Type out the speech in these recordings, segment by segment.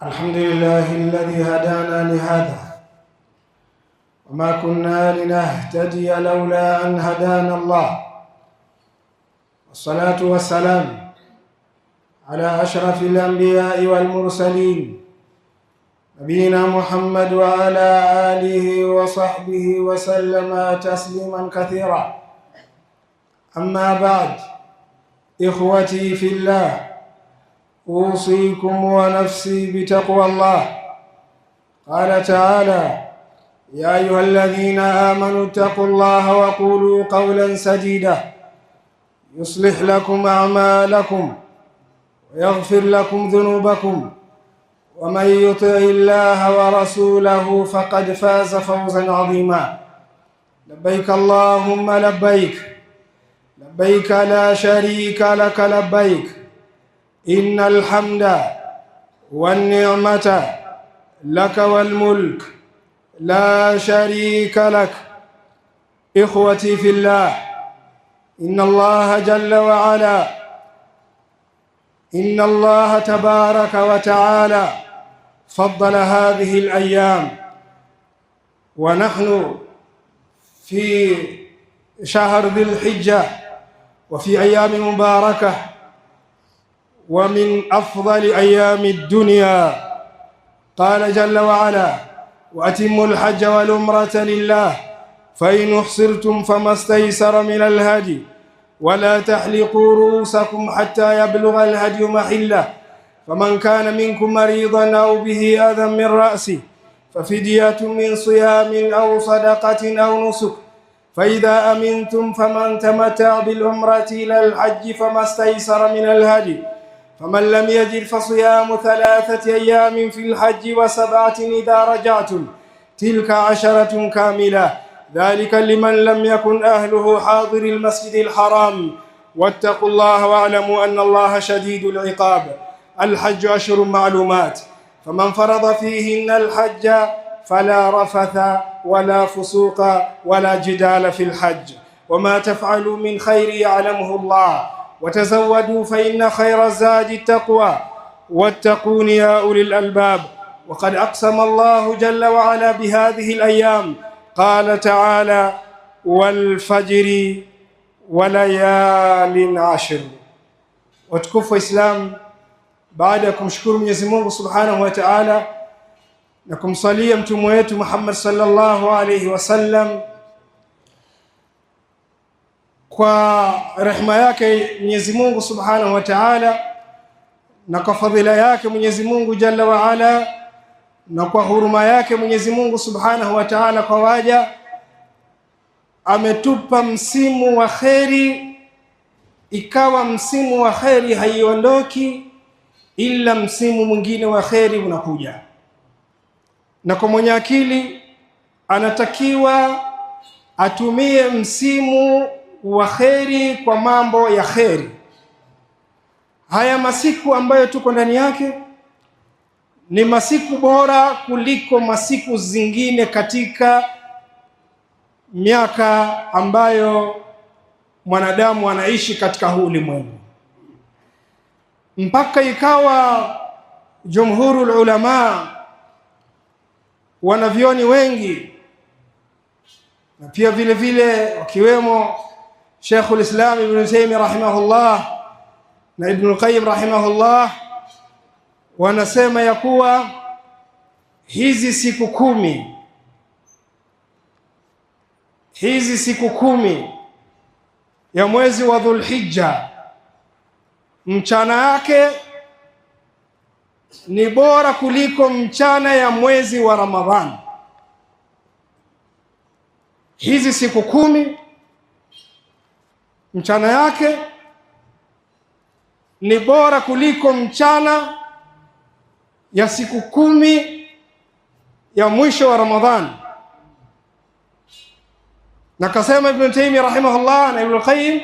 الحمد لله الذي هدانا لهذا وما كنا لنهتدي لولا أن هدانا الله، والصلاة والسلام على أشرف الأنبياء والمرسلين نبينا محمد وعلى آله وصحبه وسلم تسليما كثيرا. أما بعد، إخوتي في الله، أوصيكم ونفسي بتقوى الله. قال تعالى: يا أيها الذين آمنوا اتقوا الله وقولوا قولا سديدا يصلح لكم أعمالكم ويغفر لكم ذنوبكم، ومن يطع الله ورسوله فقد فاز فوزا عظيما. لبيك اللهم لبيك، لبيك لا شريك لك لبيك، إن الحمد والنعمة لك والملك لا شريك لك. إخوتي في الله، إن الله جل وعلا، إن الله تبارك وتعالى فضل هذه الأيام، ونحن في شهر ذي الحجة وفي أيام مباركة ومن أفضل أيام الدنيا. قال جل وعلا: وأتموا الحج والعمرة لله فإن أحصرتم فما استيسر من الهدي ولا تحلقوا رؤوسكم حتى يبلغ الهدي محله، فمن كان منكم مريضا أو به أذى من رأسه ففدية من صيام أو صدقة أو نسك، فإذا أمنتم فمن تمتع بالعمرة إلى الحج فما استيسر من الهدي، فمن لم يجد فصيام 3 أيام في الحج و7 إذا رجعتم، تلك 10 كاملة، ذلك لمن لم يكن أهله حاضر المسجد الحرام. واتقوا الله واعلموا أن الله شديد العقاب. الحج أشهر معلومات، فمن فرض فيهن الحج فلا رفث ولا فسوق ولا جدال في الحج، وما تفعلوا من خير يعلمه الله، وتزودوا فإن خير الزاد التقوى، واتقون يا أولي الألباب. وقد أقسم الله جل وعلا بهذه الأيام، قال تعالى: والفجر وليال عشر. وتكفوا إسلام، baada ya kumshukuru Mwenyezi Mungu Subhanahu wa Ta'ala na kumsalia mtume wetu Muhammad sallallahu alayhi wasallam, kwa rehema yake Mwenyezi Mungu Subhanahu wa Ta'ala na kwa fadhila yake Mwenyezi Mungu Jalla wa Ala na kwa huruma yake Mwenyezi Mungu Subhanahu wa Ta'ala kwa waja, ametupa msimu wa kheri, ikawa msimu wa kheri haiondoki ila msimu mwingine wa kheri unakuja. Na kwa mwenye akili anatakiwa atumie msimu wa kheri kwa mambo ya kheri. Haya masiku ambayo tuko ndani yake ni masiku bora kuliko masiku zingine katika miaka ambayo mwanadamu anaishi katika huu ulimwengu, mpaka ikawa jumhurul ulama, wanavyoni wengi na pia vile vile wakiwemo Sheikhul Islam Ibn Taymiyyah rahimahullah na Ibn Qayyim rahimahullah, wanasema ya kuwa hizi siku 10, hizi siku 10 ya mwezi wa Dhulhijja, mchana yake ni bora kuliko mchana ya mwezi wa Ramadhani. Hizi siku 10 mchana yake ni bora kuliko mchana ya siku 10 ya mwisho wa Ramadhani. Na kasema Ibn Taymiyyah rahimahullah na Ibn Qayyim,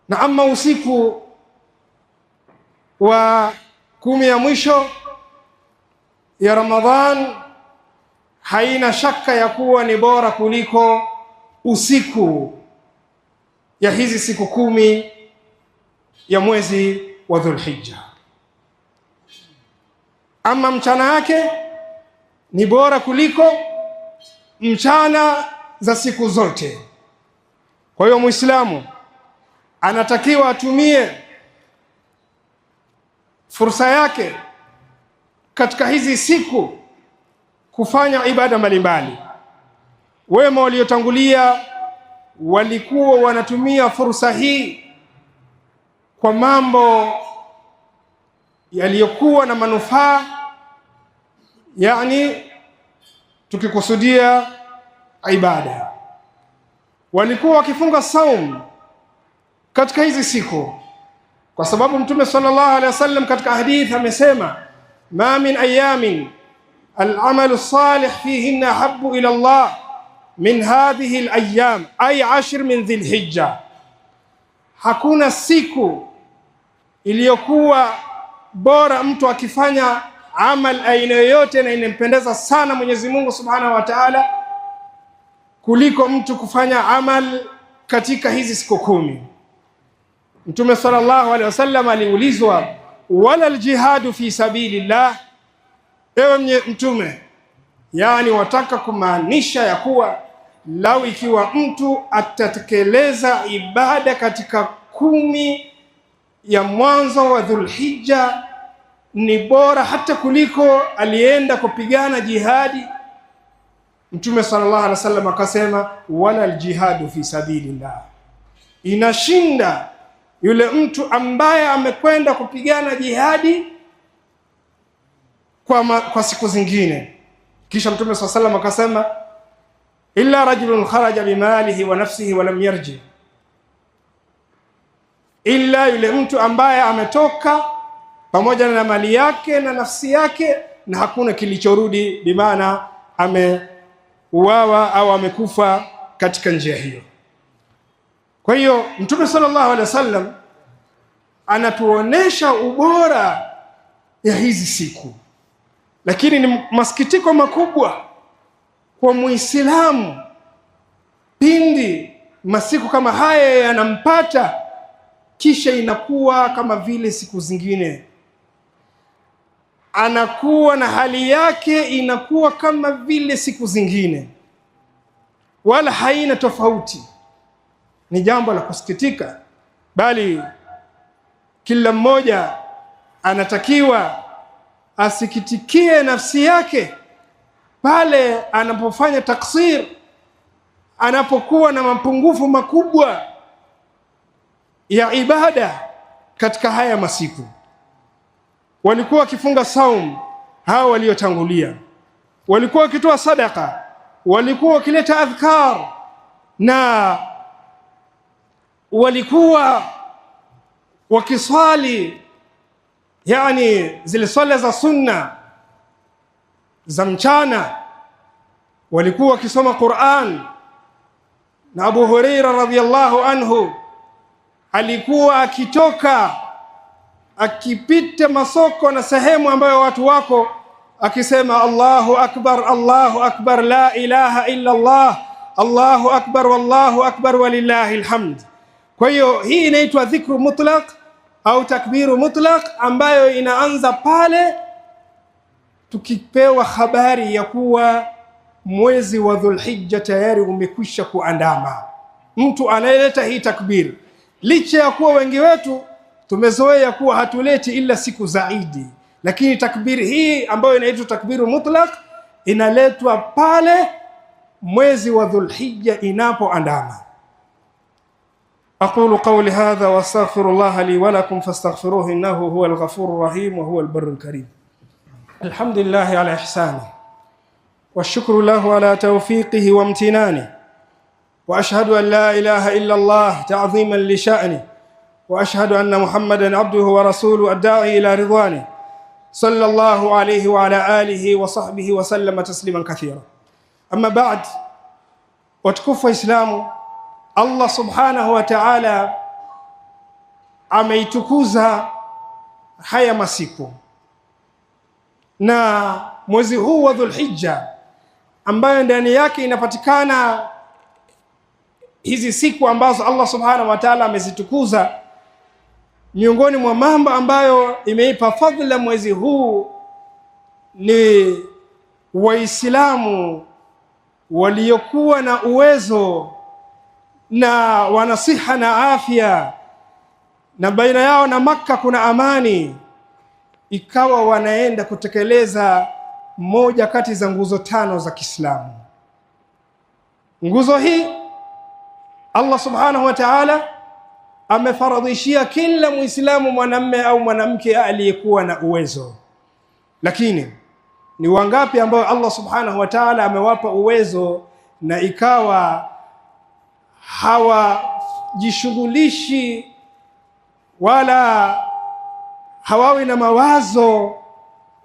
na ama usiku wa 10 ya mwisho ya Ramadhan haina shaka ya kuwa ni bora kuliko usiku ya hizi siku 10 ya mwezi wa Dhulhijja. ama mchana yake ni bora kuliko mchana za siku zote. Kwa hiyo Muislamu anatakiwa atumie fursa yake katika hizi siku kufanya ibada mbalimbali. Wema waliotangulia walikuwa wanatumia fursa hii kwa mambo yaliyokuwa na manufaa, yani tukikusudia ibada. Walikuwa wakifunga saum katika hizi siku, kwa sababu Mtume sallallahu alaihi wasallam katika hadithi amesema, ma min ayamin al-amalu salih fihinna habbu ila Allah min hadhihi al-ayyam ay 10 min Dhil-Hijja. Hakuna siku iliyokuwa bora mtu akifanya amal aina yoyote na inampendeza sana Mwenyezi Mungu Subhanahu wa Ta'ala kuliko mtu kufanya amal katika hizi siku 10. Mtume sallallahu alaihi wasallam aliulizwa, wala aljihadu fi sabilillah, ewe Mtume, yani wataka kumaanisha ya kuwa lau ikiwa mtu atatekeleza ibada katika 10 ya mwanzo wa Dhul-Hijja ni bora hata kuliko alienda kupigana jihadi? Mtume sallallahu alaihi wasallam akasema, wala aljihadu fi sabilillah, inashinda yule mtu ambaye amekwenda kupigana jihadi kwa siku zingine. Kisha Mtume sallallahu alaihi wasallam akasema, illa rajulun kharaja bimalihi wa nafsihi wa lam yarji, illa yule mtu ambaye ametoka pamoja na mali yake na nafsi yake na hakuna kilichorudi, bimaana ameuawa au amekufa katika njia hiyo. Kwa hiyo Mtume sallallahu alaihi wasallam anatuonesha ubora ya hizi siku, lakini ni masikitiko makubwa kwa Muislamu pindi masiku kama haya yanampata, kisha inakuwa kama vile siku zingine, anakuwa na hali yake inakuwa kama vile siku zingine, wala haina tofauti. Ni jambo la kusikitika, bali kila mmoja anatakiwa asikitikie nafsi yake pale anapofanya taksir, anapokuwa na mapungufu makubwa ya ibada katika haya masiku. Walikuwa wakifunga saum hao waliotangulia, walikuwa wakitoa sadaka, walikuwa wakileta adhkar, na walikuwa wakiswali yani zile swala za sunna za mchana, walikuwa wakisoma Qur'an. Na Abu Huraira radhiyallahu anhu alikuwa akitoka akipita masoko na sehemu ambayo watu wako akisema, Allahu akbar, la ilaha illa Allah, Allahu akbar, wallahu akbar, walillahi alhamd. Kwa hiyo hii inaitwa dhikru mutlaq au takbiru mutlaq, ambayo inaanza pale tukipewa habari ya kuwa mwezi wa Dhul-Hijja tayari umekwisha kuandama. Mtu anayeleta hii takbir, licha ya kuwa wengi wetu tumezoea kuwa hatuleti ila siku za Idi, lakini takbiri hii ambayo inaitwa takbiru mutlaq inaletwa pale mwezi wa Dhul-Hijja inapoandama. أقول قولي هذا وأستغفر الله لي ولكم فاستغفروه إنه هو الغفور الرحيم وهو البر الكريم. الحمد لله على إحسانه والشكر له على توفيقه وامتنانه، وأشهد أن لا إله إلا الله تعظيما لشأنه، وأشهد أن محمدا عبده ورسوله الداعي إلى رضوانه، صلى الله عليه وعلى آله وصحبه وسلم تسليما كثيرا. أما بعد، وتكفى إسلامه، Allah subhanahu wa ta'ala ameitukuza haya masiku, na mwezi huu wa Dhul-Hijja ambayo ndani yake inapatikana hizi siku ambazo Allah subhanahu wa ta'ala amezitukuza. Miongoni mwa mambo ambayo imeipa fadhila mwezi huu ni Waislamu waliokuwa na uwezo na wanasiha na afya, na baina yao na Makka kuna amani, ikawa wanaenda kutekeleza moja kati za nguzo 5 za Kiislamu. Nguzo hii Allah subhanahu wa ta'ala amefaradhishia kila Muislamu, mwanamume au mwanamke aliyekuwa na uwezo. Lakini ni wangapi ambao Allah subhanahu wa ta'ala amewapa uwezo na ikawa hawajishughulishi wala hawawi na mawazo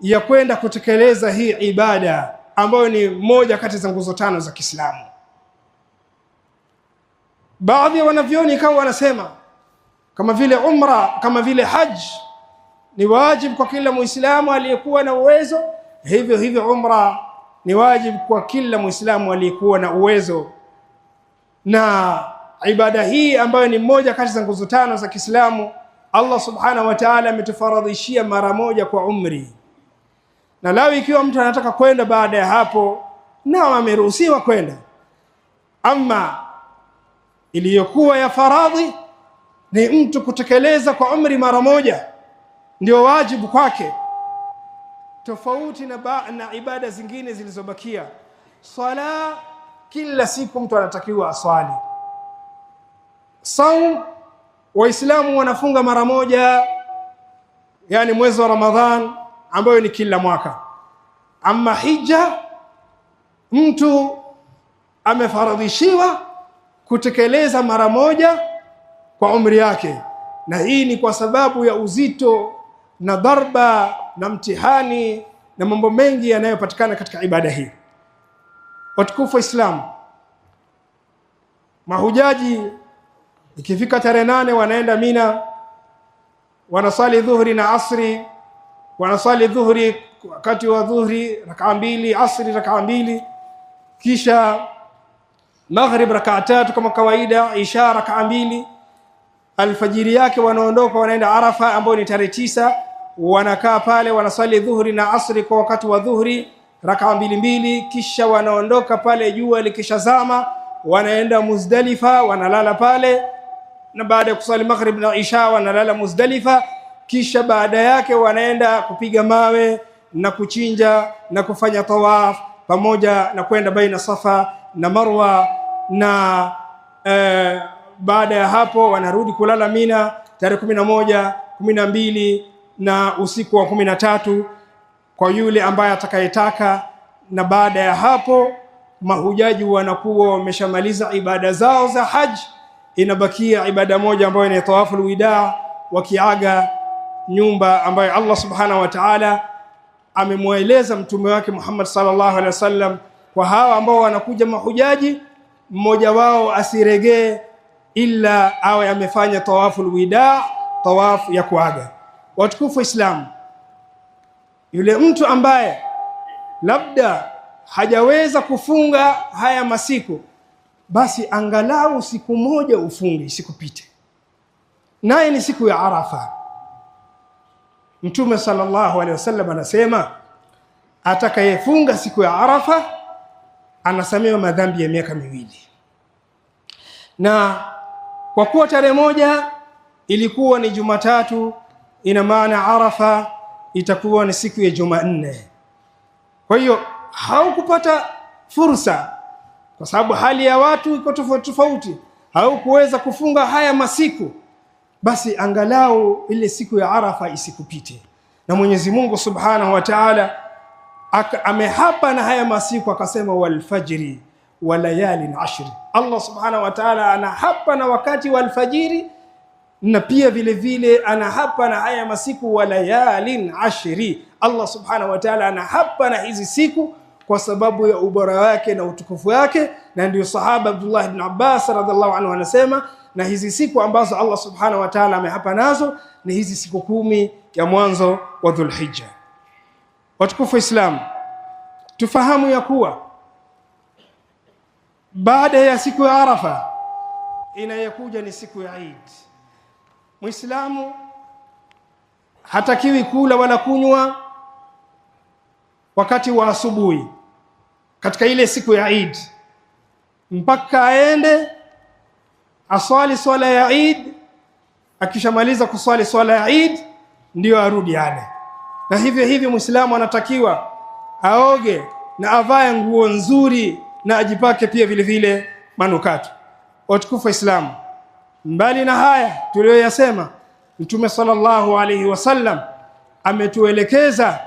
ya kwenda kutekeleza hii ibada ambayo ni moja kati za nguzo 5 za Kiislamu? Baadhi ya wanavyoni ikawa wanasema kama vile umra, kama vile hajj ni wajibu kwa kila Muislamu aliyekuwa na uwezo, hivyo hivyo umra ni wajibu kwa kila Muislamu aliyekuwa na uwezo. Na ibada hii ambayo ni moja kati za nguzo 5 za Kiislamu, Allah subhanahu wa ta'ala ametufaradhishia mara moja kwa umri, na lao ikiwa mtu anataka kwenda baada ya hapo, nao ameruhusiwa kwenda. Ama iliyokuwa ya faradhi ni mtu kutekeleza kwa umri mara moja, ndio wajibu kwake, tofauti na ibada zingine zilizobakia. Swala kila siku mtu anatakiwa aswali. Saum Waislamu wanafunga mara moja, yani mwezi wa Ramadhan ambayo ni kila mwaka. Ama hija mtu amefaradhishiwa kutekeleza mara moja kwa umri yake, na hii ni kwa sababu ya uzito na dharba na mtihani na mambo mengi yanayopatikana katika ibada hii. Watukufu wa Islam, mahujaji ikifika tarehe 8 wanaenda Mina, wanasali dhuhri na asri. Wanasali dhuhri wakati wa dhuhri rak'a 2, asri rak'a 2, kisha maghrib rak'a 3 kama kawaida, isha rak'a 2. Alfajiri yake wanaondoka wanaenda Arafa ambayo ni tarehe 9, wanakaa pale wanasali dhuhri na asri kwa wakati wa dhuhri rak'a 2, kisha wanaondoka pale jua likishazama, wanaenda Muzdalifa, wanalala pale, na baada ya kusali maghrib na isha wanalala Muzdalifa. Kisha baada yake wanaenda kupiga mawe na kuchinja na kufanya tawaf pamoja na kwenda baina Safa na Marwa, na baada ya hapo wanarudi kulala Mina tarehe 11, 12 na usiku wa 13 kwa yule ambaye atakayetaka. Na baada ya hapo mahujaji wanakuwa wameshamaliza ibada zao za haji. Inabakia ibada moja ambayo ni tawaful wida, wakiaga nyumba ambayo Allah subhanahu wa ta'ala amemweleza mtume wake Muhammad sallallahu alaihi wasallam kwa hawa ambao wanakuja mahujaji, mmoja wao asiregee illa awe amefanya tawaful wida, tawaf ya kuaga. Watukufu Islam, yule mtu ambaye labda hajaweza kufunga haya masiku, basi angalau siku moja ufunge isikupite, naye ni siku ya Arafa. Mtume sallallahu alaihi wasallam anasema atakayefunga siku ya Arafa anasamehewa madhambi ya miaka 2. Na kwa kuwa tarehe 1 ilikuwa ni Jumatatu, ina maana Arafa itakuwa ni siku ya Jumanne. Kwa hiyo haukupata fursa, kwa sababu hali ya watu iko tofauti, haukuweza kufunga haya masiku, basi angalau ile siku ya Arafa isikupite. Na Mwenyezi Mungu Subhanahu wa Ta'ala amehapa na haya masiku, akasema wal fajri wa layalin ashri. Allah Subhanahu wa Ta'ala anahapa na wakati wa alfajiri, na pia vile vile anahapa na haya masiku wa layalin ashri. Allah Subhanahu wa Ta'ala anahapa na hizi siku kwa sababu ya ubora wake na utukufu wake. Na ndio sahaba Abdullah ibn Abbas radhiallahu anhu anasema, na hizi siku ambazo Allah Subhanahu wa Ta'ala amehapa nazo ni hizi siku 10 ya mwanzo wa Dhulhijja. Watukufu Islam, tufahamu ya kuwa baada ya siku ya Arafa inayokuja ni siku ya Eid. Muislamu hatakiwi kula wala kunywa wakati wa asubuhi katika ile siku ya Eid, mpaka aende aswali swala ya Eid. Akishamaliza kuswali swala ya Eid ndio arudi ale. Na hivyo Muislamu anatakiwa aoge na avae nguo nzuri na ajipake pia vile vile manukato. Watukufu wa Islam, mbali na haya tuliyoyasema, Mtume sallallahu alaihi wasallam ametuelekeza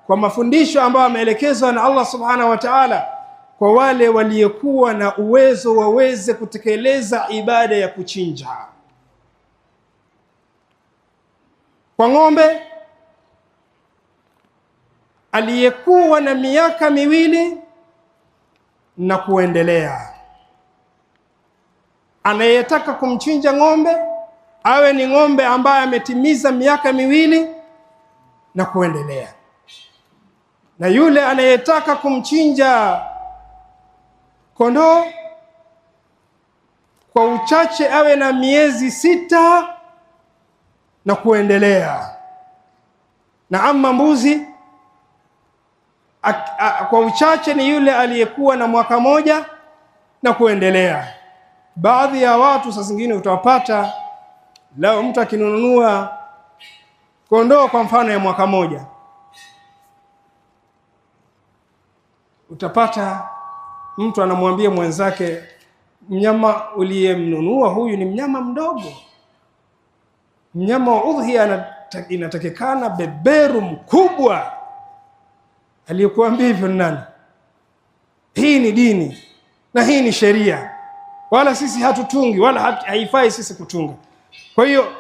kwa mafundisho ambayo ameelekezwa na Allah subhanahu wa ta'ala kwa wale waliokuwa na uwezo waweze kutekeleza ibada ya kuchinja. Kwa ng'ombe aliyekuwa na miaka 2 na kuendelea, anayetaka kumchinja ng'ombe awe ni ng'ombe ambaye ametimiza miaka 2 na kuendelea, na yule anayetaka kumchinja kondoo kwa uchache awe na miezi 6 na kuendelea, na ama mbuzi kwa uchache ni yule aliyekuwa na mwaka 1 na kuendelea. Baadhi ya watu saa zingine utawapata lao mtu akinunua kondoo kwa mfano ya mwaka 1, utapata mtu anamwambia mwenzake, mnyama uliyemnunua huyu ni mnyama mdogo, mnyama wa udhiya inatakikana beberu mkubwa. Aliyekuambia hivyo nani? Hii ni dini na hii ni sheria, wala sisi hatutungi wala haifai sisi kutunga. Kwa hiyo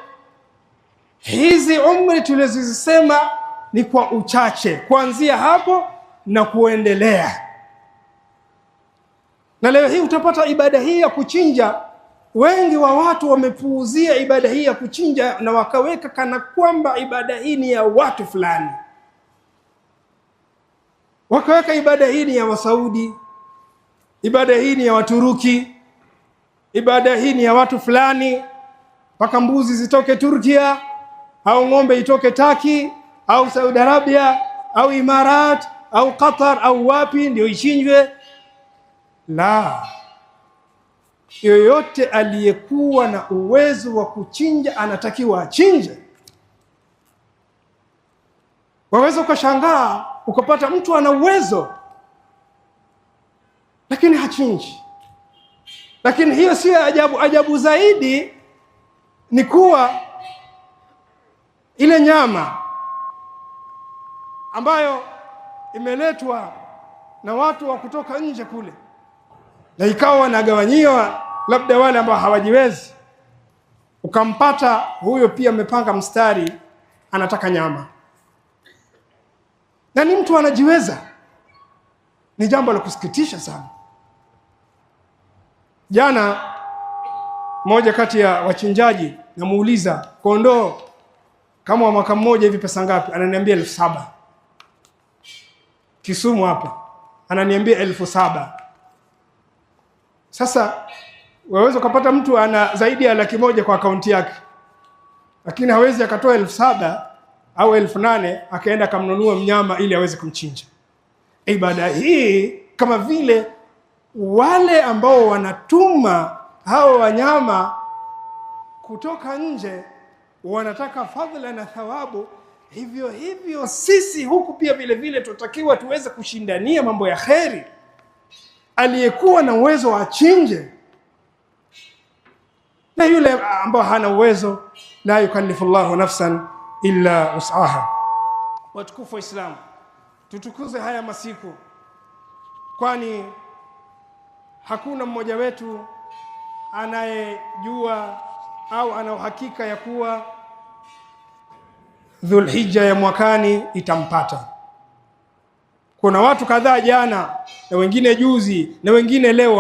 hizi umri tulizozisema ni kwa uchache, kuanzia hapo na kuendelea. Na leo hii utapata ibada hii ya kuchinja, wengi wa watu wamepuuzia ibada hii ya kuchinja na wakaweka kana kwamba ibada hii ni ya watu fulani. Wakaweka ibada hii ni ya Wasaudi, ibada hii ni ya Waturuki, ibada hii ni ya watu fulani, mpaka mbuzi zitoke Turkia au ng'ombe itoke Taki au Saudi Arabia au Imarat au Qatar au wapi ndio ichinjwe. La, yoyote aliyekuwa na uwezo wa kuchinja anatakiwa achinje. Waweza ukashangaa ukapata mtu ana uwezo lakini hachinji. Lakini hiyo sio ajabu. Ajabu zaidi ni kuwa ile nyama ambayo imeletwa na watu wa kutoka nje kule, na ikawa wanagawanyiwa labda wale ambao hawajiwezi, ukampata huyo pia amepanga mstari anataka nyama, na ni mtu anajiweza. Ni jambo la kusikitisha sana. Jana moja kati ya wachinjaji namuuliza, kondoo kama wa mwaka 1 hivi pesa ngapi? Ananiambia 7,000. Kisumu hapa ananiambia 7,000. Sasa waweza kupata mtu ana zaidi ya 100,000 kwa akaunti yake, lakini hawezi akatoa 7,000 au 8,000 akaenda kamnunua mnyama ili aweze kumchinja. Ibada hii kama vile wale ambao wanatuma hao wanyama kutoka nje wanataka fadhila na thawabu, hivyo sisi huku pia vile vile tutakiwa tuweze kushindania mambo ya kheri. Aliyekuwa na uwezo wa achinje, na yule ambao hana uwezo, la yukallifullahu nafsan illa wus'aha. Watukufu wa Islam, tutukuze haya masiku, kwani hakuna mmoja wetu anayejua au ana uhakika ya kuwa Dhulhijja ya mwakani itampata. Kuna watu kadhaa jana na wengine juzi na wengine leo